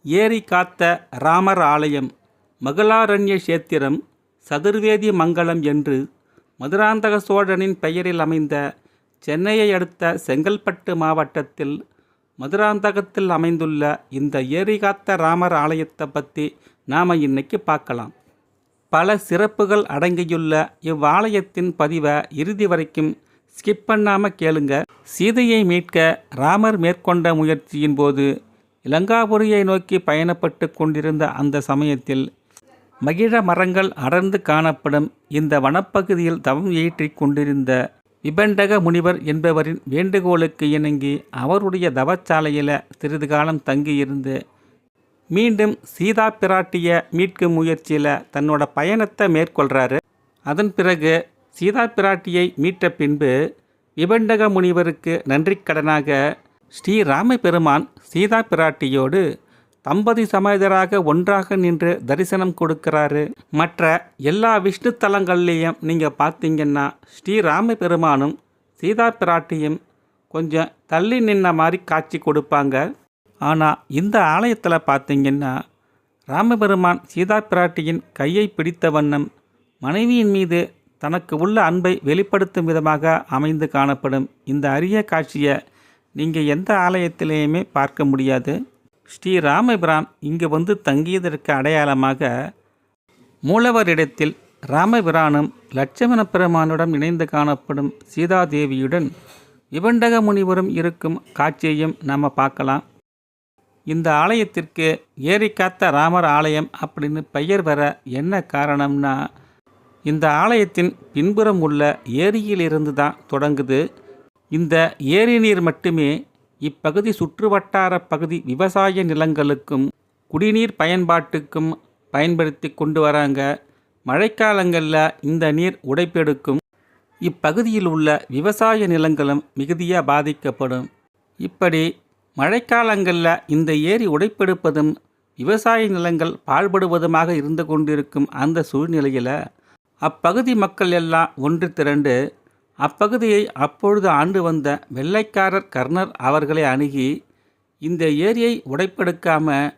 ஏரி காத்த ராமர் ஆலயம் மகளாரண்ய சேத்திரம் சதுர்வேதி மங்கலம் என்று மதுராந்தக சோழனின் பெயரில் அமைந்த சென்னையை அடுத்த செங்கல்பட்டு மாவட்டத்தில் மதுராந்தகத்தில் அமைந்துள்ள இந்த ஏரி காத்த ராமர் ஆலயத்தை பற்றி நாம் இன்னைக்கு பார்க்கலாம். பல சிறப்புகள் அடங்கியுள்ள இவ்வாலயத்தின் பதிவை இறுதி வரைக்கும் ஸ்கிப் பண்ணாமல் கேளுங்க. சீதையை மீட்க ராமர் மேற்கொண்ட முயற்சியின் போது இலங்காபுரியை நோக்கி பயணப்பட்டு கொண்டிருந்த அந்த சமயத்தில் மகிழ மரங்கள் அடர்ந்து காணப்படும் இந்த வனப்பகுதியில் தவம் இயற்றிக் கொண்டிருந்த விபண்டக முனிவர் என்பவரின் வேண்டுகோளுக்கு இணங்கி அவருடைய தவச்சாலையில் சிறிது காலம் தங்கியிருந்து மீண்டும் சீதா பிராட்டியை மீட்கும் முயற்சியில் தன்னோட பயணத்தை மேற்கொள்கிறாரு. அதன் பிறகு சீதா பிராட்டியை மீட்ட பின்பு விபண்டக முனிவருக்கு நன்றிக்கடனாக ஸ்ரீராம பெருமான் சீதா பிராட்டியோடு தம்பதி சமேதராக ஒன்றாக நின்று தரிசனம் கொடுக்கிறாரு. மற்ற எல்லா விஷ்ணு தலங்கள்லேயும் நீங்கள் பார்த்தீங்கன்னா ஸ்ரீராம பெருமானும் சீதா பிராட்டியும் கொஞ்சம் தள்ளி நின்ன மாதிரி காட்சி கொடுப்பாங்க. ஆனால் இந்த ஆலயத்தில் பார்த்தீங்கன்னா ராமபெருமான் சீதா பிராட்டியின் கையை பிடித்த வண்ணம் மனைவியின் மீது தனக்கு உள்ள அன்பை வெளிப்படுத்தும் விதமாக அமைந்து காணப்படும் இந்த அரிய காட்சியை நீங்கள் எந்த ஆலயத்திலேயுமே பார்க்க முடியாது. ஸ்ரீராமபிரான் இங்கு வந்து தங்கியதற்கு அடையாளமாக மூலவரிடத்தில் ராமபிரானும் லட்சுமண பெருமானுடன் இணைந்து காணப்படும் சீதாதேவியுடன் விபண்டக முனிவரும் இருக்கும் காட்சியையும் நாம் பார்க்கலாம். இந்த ஆலயத்திற்கு ஏரி காத்த ராமர் ஆலயம் அப்படின்னு பெயர் வர என்ன காரணம்னா, இந்த ஆலயத்தின் பின்புறம் உள்ள ஏரியிலிருந்து தான் தொடங்குது. இந்த ஏரி நீர் மட்டுமே இப்பகுதி சுற்றுவட்டார பகுதி விவசாய நிலங்களுக்கும் குடிநீர் பயன்பாட்டுக்கும் பயன்படுத்தி கொண்டு வராங்க. மழைக்காலங்களில் இந்த நீர் உடைப்பெடுக்கும். இப்பகுதியில் உள்ள விவசாய நிலங்களும் மிகுதியாக பாதிக்கப்படும். இப்படி மழைக்காலங்களில் இந்த ஏரி உடைப்பெடுப்பதும் விவசாய நிலங்கள் பாழ்படுவதுமாக இருந்து கொண்டிருக்கும் அந்த சூழ்நிலையில் அப்பகுதி மக்கள் எல்லாம் ஒன்று திரண்டு அப்பகுதியை அப்பொழுது ஆண்டு வந்த வெள்ளைக்காரர் கர்ணர் அவர்களை அணுகி இந்த ஏரியை உடைப்பெடுக்காமல்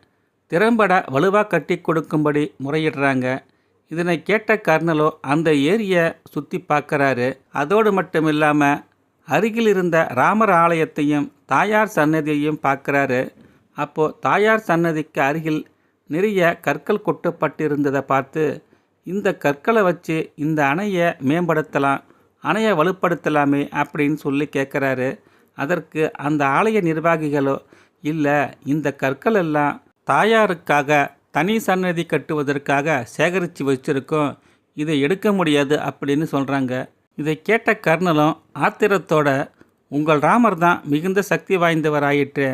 திறம்பட வலுவாக கட்டி கொடுக்கும்படி முறையிடுறாங்க. இதனை கேட்ட கர்ணலோ அந்த ஏரியை சுற்றி பார்க்குறாரு. அதோடு மட்டும் இல்லாமல் அருகில் இருந்த ராமர் ஆலயத்தையும் தாயார் சன்னதியையும் பார்க்குறாரு. அப்போது தாயார் சன்னதிக்கு அருகில் நிறைய கற்கள் கொட்டப்பட்டிருந்ததை பார்த்து இந்த கற்களை வச்சு இந்த அணையை மேம்படுத்தலாம், அணையை வலுப்படுத்தலாமே அப்படின்னு சொல்லி கேட்குறாரு. அதற்கு அந்த ஆலய நிர்வாகிகளோ, இல்லை, இந்த கற்கள் எல்லாம் தாயாருக்காக தனி சன்னதி கட்டுவதற்காக சேகரித்து வச்சுருக்கோம், இதை எடுக்க முடியாது அப்படின்னு சொல்கிறாங்க. இதை கேட்ட கர்ணலும் ஆத்திரத்தோட, உங்கள் ராமர் தான் மிகுந்த சக்தி வாய்ந்தவராயிற்று,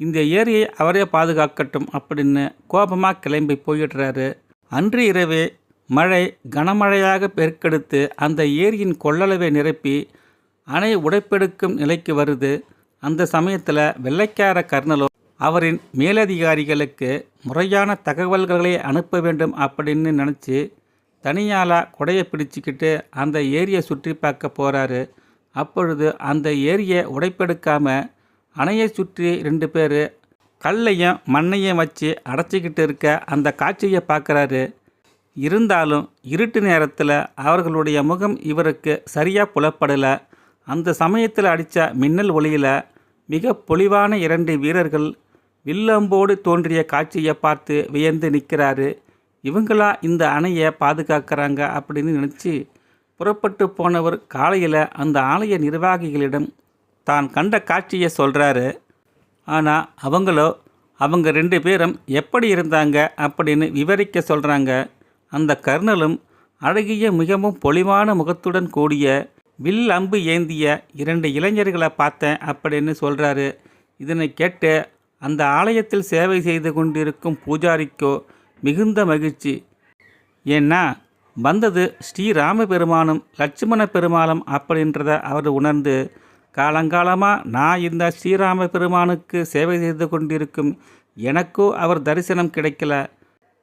இந்த ஏரியை அவரே பாதுகாக்கட்டும் அப்படின்னு கோபமாக கிளம்பி போயிடுறாரு. அன்று இரவே மழை கனமழையாக பெருக்கெடுத்து அந்த ஏரியின் கொள்ளளவை நிரப்பி அணை உடைப்பெடுக்கும் நிலைக்கு வருது. அந்த சமயத்தில் வெள்ளைக்கார கர்ணலோ அவரின் மேலதிகாரிகளுக்கு முறையான தகவல்களை அனுப்ப வேண்டும் அப்படின்னு நினச்சி தனியாளாக கொடையை பிடிச்சிக்கிட்டு அந்த ஏரியை சுற்றி பார்க்க போகிறாரு. அப்பொழுது அந்த ஏரியை உடைப்பெடுக்காமல் அணையை சுற்றி 2 பேர் கல்லையும் மண்ணையும் வச்சு அடைச்சிக்கிட்டு இருக்க அந்த காட்சியை பார்க்குறாரு. இருந்தாலும் இருட்டு நேரத்தில் அவர்களுடைய முகம் இவருக்கு சரியாக புலப்படலை. அந்த சமயத்தில் அடித்த மின்னல் ஒளியில் மிக பொலிவான 2 வீரர்கள் வில்லம்போடு தோன்றிய காட்சியை பார்த்து வியந்து நிற்கிறாரு. இவங்களா இந்த அணையை பாதுகாக்கிறாங்க அப்படின்னு நினச்சி புறப்பட்டு போனவர் காலையில் அந்த ஆலய நிர்வாகிகளிடம் தான் கண்ட காட்சியை சொல்கிறாரு. ஆனால் அவங்க 2 பேரும் எப்படி இருந்தாங்க அப்படின்னு விவரிக்க சொல்கிறாங்க. அந்த கர்ணலும் அழகிய மிகவும் பொலிவான முகத்துடன் கூடிய வில் அம்பு ஏந்திய 2 இளைஞர்களை பார்த்தேன் அப்படின்னு சொல்கிறாரு. இதனை கேட்டு அந்த ஆலயத்தில் சேவை செய்து கொண்டிருக்கும் பூஜாரிக்கோ மிகுந்த மகிழ்ச்சி. ஏன்னா வந்தது ஸ்ரீராம பெருமானும் லட்சுமண பெருமாளும் அப்படின்றத அவர் உணர்ந்து, காலங்காலமாக நான் இந்த ஸ்ரீராம பெருமானுக்கு சேவை செய்து கொண்டிருக்கும் எனக்கோ அவர் தரிசனம் கிடைக்கல,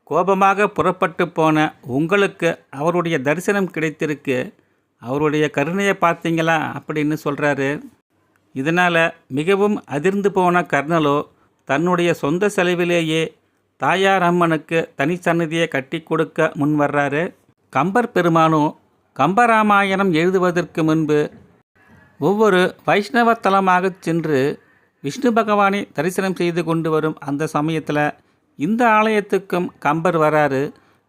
கோபமாக புறப்பட்டு போன உங்களுக்கு அவருடைய தரிசனம் கிடைத்திருக்கு, அவருடைய கருணையை பார்த்தீங்களா அப்படின்னு சொல்கிறாரு. இதனால் மிகவும் அதிர்ந்து போன கர்ணலோ தன்னுடைய சொந்த செலவிலேயே தாயார் அம்மனுக்கு தனி சன்னதியை கட்டி கொடுக்க முன் வர்றாரு. கம்பர் பெருமானும் கம்பராமாயணம் எழுதுவதற்கு முன்பு ஒவ்வொரு வைஷ்ணவ தலமாக சென்று விஷ்ணு பகவானை தரிசனம் செய்து கொண்டு வரும் அந்த சமயத்தில் இந்த ஆலயத்துக்கும் கம்பர் வராரு.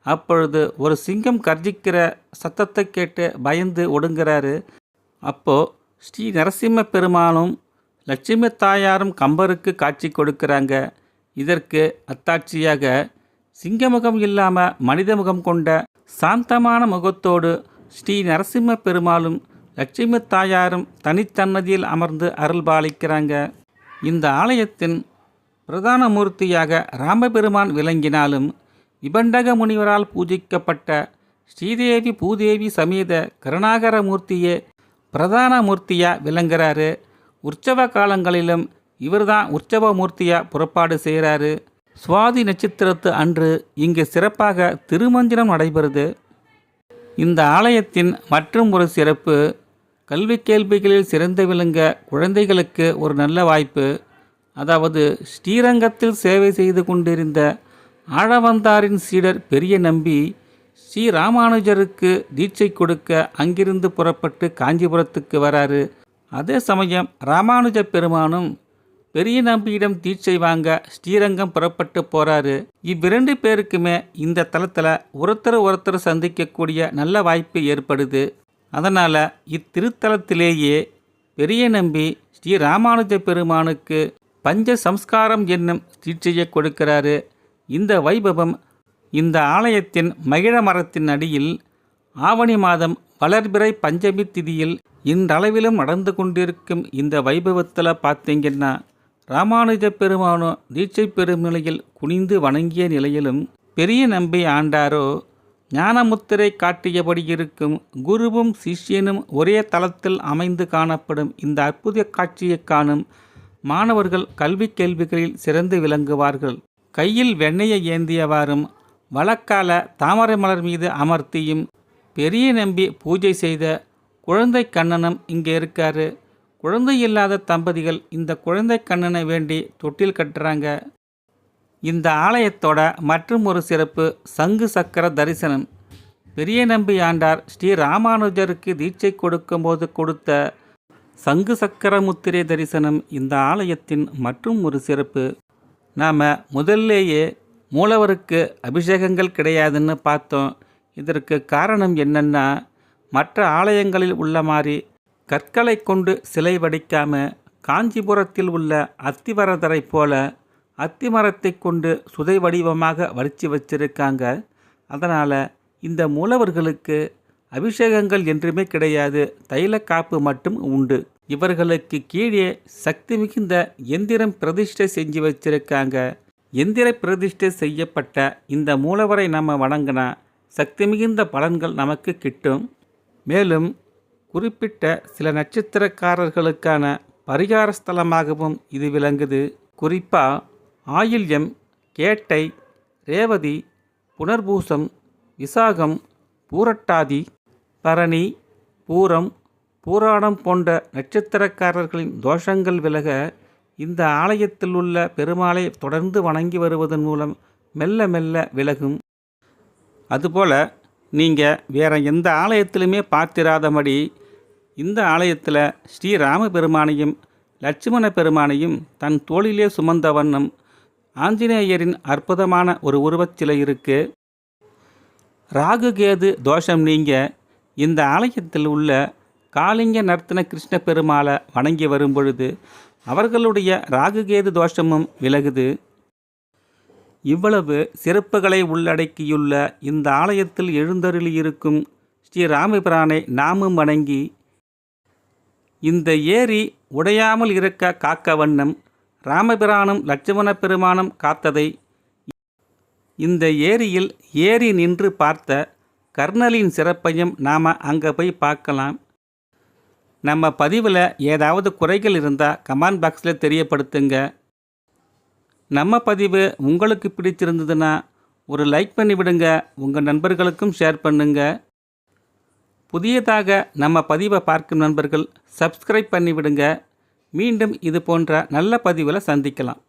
அப்பொழுது ஒரு சிங்கம் கர்ஜிக்கிற சத்தத்தை கேட்டு பயந்து ஒடுங்கிறாரு. அப்போது ஸ்ரீ நரசிம்ம பெருமானும் லட்சுமி தாயாரும் கம்பருக்கு காட்சி கொடுக்குறாங்க. இதற்கு அத்தாட்சியாக சிங்கமுகம் இல்லாமல் மனித முகம் கொண்ட சாந்தமான முகத்தோடு ஸ்ரீ நரசிம்ம பெருமாளும் லட்சுமி தாயாரும் தனிச்சன்னதியில் அமர்ந்து அருள்பாலிக்கிறாங்க. இந்த ஆலயத்தின் பிரதான மூர்த்தியாக ராமபெருமான் விளங்கினாலும் விபண்டக முனிவரால் பூஜிக்கப்பட்ட ஸ்ரீதேவி பூதேவி சமேத கருணாகர மூர்த்தியே பிரதான மூர்த்தியாக விளங்குறாரு. உற்சவ காலங்களிலும் இவர்தான் உற்சவ மூர்த்தியாக புறப்பாடு செய்கிறாரு. சுவாதி நட்சத்திரத்து அன்று இங்கு சிறப்பாக திருமஞ்சனம் நடைபெறுது. இந்த ஆலயத்தின் மற்றும் ஒரு சிறப்பு, கல்வி கேள்விகளில் சிறந்து விளங்க குழந்தைகளுக்கு ஒரு நல்ல வாய்ப்பு. அதாவது ஸ்ரீரங்கத்தில் சேவை செய்து கொண்டிருந்த ஆழவந்தாரின் சீடர் பெரிய நம்பி ஸ்ரீ ராமானுஜருக்கு தீட்சை கொடுக்க அங்கிருந்து புறப்பட்டு காஞ்சிபுரத்துக்கு வராரு. அதே சமயம் ராமானுஜ பெருமானும் பெரிய நம்பியிடம் தீட்சை வாங்க ஸ்ரீரங்கம் புறப்பட்டு போகிறாரு. இவ்விரண்டு பேருக்குமே இந்த தலத்தில் ஒருத்தர் சந்திக்கக்கூடிய நல்ல வாய்ப்பு ஏற்படுது. அதனால் இத்திருத்தலத்திலேயே பெரிய நம்பி ஸ்ரீ ராமானுஜ பெருமானுக்கு பஞ்ச சம்ஸ்காரம் என்னும் தீட்சையை கொடுக்கிறாரு. இந்த வைபவம் இந்த ஆலயத்தின் மகிழ மரத்தின் அடியில் ஆவணி மாதம் வளர்பிறை பஞ்சமி திதியில் இன்றளவிலும் நடந்து கொண்டிருக்கும். இந்த வைபவத்தில் பார்த்தீங்கன்னா ராமானுஜ பெருமானோ தீட்சை பெறும் நிலையில் குனிந்து வணங்கிய நிலையிலும், பெரிய நம்பி ஆண்டாரோ ஞானமுத்திரை காட்டியபடி இருக்கும். குருவும் சிஷ்யனும் ஒரே தளத்தில் அமைந்து காணப்படும் இந்த அற்புத காட்சியை காணும் மாணவர்கள் கல்வி கேள்விகளில் சிறந்து விளங்குவார்கள். கையில் வெண்ணெயை ஏந்தியவாறும் வழக்கால தாமரை மலர் மீது அமர்த்தியும் பெரிய நம்பி பூஜை செய்த குழந்தை கண்ணனும் இங்கே இருக்காரு. குழந்தை இல்லாத தம்பதிகள் இந்த குழந்தை கண்ணனை வேண்டி தொட்டில் கட்டுறாங்க. இந்த ஆலயத்தோட மற்றும் ஒரு சிறப்பு சங்கு சக்கர தரிசனம். பெரிய நம்பி ஆண்டார் ஸ்ரீ ராமானுஜருக்கு தீட்சை கொடுக்கும்போது கொடுத்த சங்கு சக்கர முத்திரை தரிசனம் இந்த ஆலயத்தின் மற்றும் ஒரு சிறப்பு. நாம் முதல்லேயே மூலவருக்கு அபிஷேகங்கள் கிடையாதுன்னு பார்த்தோம். இதற்கு காரணம் என்னன்னா, மற்ற ஆலயங்களில் உள்ள மாதிரி கற்களை கொண்டு சிலை வடிக்காமல் காஞ்சிபுரத்தில் உள்ள அத்திவரதரை போல அத்திமரத்தை கொண்டு சுதை வடிவமாக வடித்து வச்சிருக்காங்க. அதனால் இந்த மூலவர்களுக்கு அபிஷேகங்கள் என்றுமே கிடையாது, தைல காப்பு மட்டும் உண்டு. இவர்களுக்கு கீழே சக்தி மிகுந்த எந்திரம் பிரதிஷ்டை செஞ்சு வச்சிருக்காங்க. எந்திர பிரதிஷ்டை செய்யப்பட்ட இந்த மூலவரை நம்ம வணங்கினா சக்தி மிகுந்த பலன்கள் நமக்கு கிட்டும். மேலும் குறிப்பிட்ட சில நட்சத்திரக்காரர்களுக்கான பரிகார ஸ்தலமாகவும் இது விளங்குது. குறிப்பாக ஆயில்யம், கேட்டை, ரேவதி, புனர்பூசம், விசாகம், பூரட்டாதி, பரணி, பூரம், பூராடம் போன்ற நட்சத்திரக்காரர்களின் தோஷங்கள் விலக இந்த ஆலயத்தில் உள்ள பெருமாளை தொடர்ந்து வணங்கி வருவதன் மூலம் மெல்ல மெல்ல விலகும். அதுபோல் நீங்கள் வேறு எந்த ஆலயத்திலுமே பார்த்திராதபடி இந்த ஆலயத்தில் ஸ்ரீராம பெருமானையும் லட்சுமண பெருமானையும் தன் தோளிலே சுமந்த வண்ணம் ஆஞ்சநேயரின் அற்புதமான ஒரு உருவச்சிலை இருக்குது. ராகுகேது தோஷம் நீங்க இந்த ஆலயத்தில் உள்ள காளிங்க நர்த்தன கிருஷ்ண பெருமாளை வணங்கி வரும் பொழுது அவர்களுடைய ராகுகேது தோஷமும் விலகுது. இவ்வளவு சிறப்புகளை உள்ளடக்கியுள்ள இந்த ஆலயத்தில் எழுந்தருளியிருக்கும் ஸ்ரீ ராமபிரானை நாமும் வணங்கி இந்த ஏரி உடையாமல் இருக்க காக்க வண்ணம் ராமபிரானும் லட்சுமண பெருமானும் காத்ததை இந்த ஏரியில் ஏறி நின்று பார்த்த கர்ணலின் சிறப்பையும் நாம் அங்கே போய் பார்க்கலாம். நம்ம பதிவில் ஏதாவது குறைகள் இருந்தால் கமெண்ட் பாக்ஸில் தெரியப்படுத்துங்க. நம்ம பதிவு உங்களுக்கு பிடிச்சிருந்ததுன்னா ஒரு லைக் பண்ணி விடுங்க, உங்கள் நண்பர்களுக்கும் ஷேர் பண்ணுங்க. புதியதாக நம்ம பதிவை பார்க்கும் நண்பர்கள் சப்ஸ்கிரைப் பண்ணி விடுங்க. மீண்டும் இது போன்ற நல்ல பதிவில் சந்திக்கலாம்.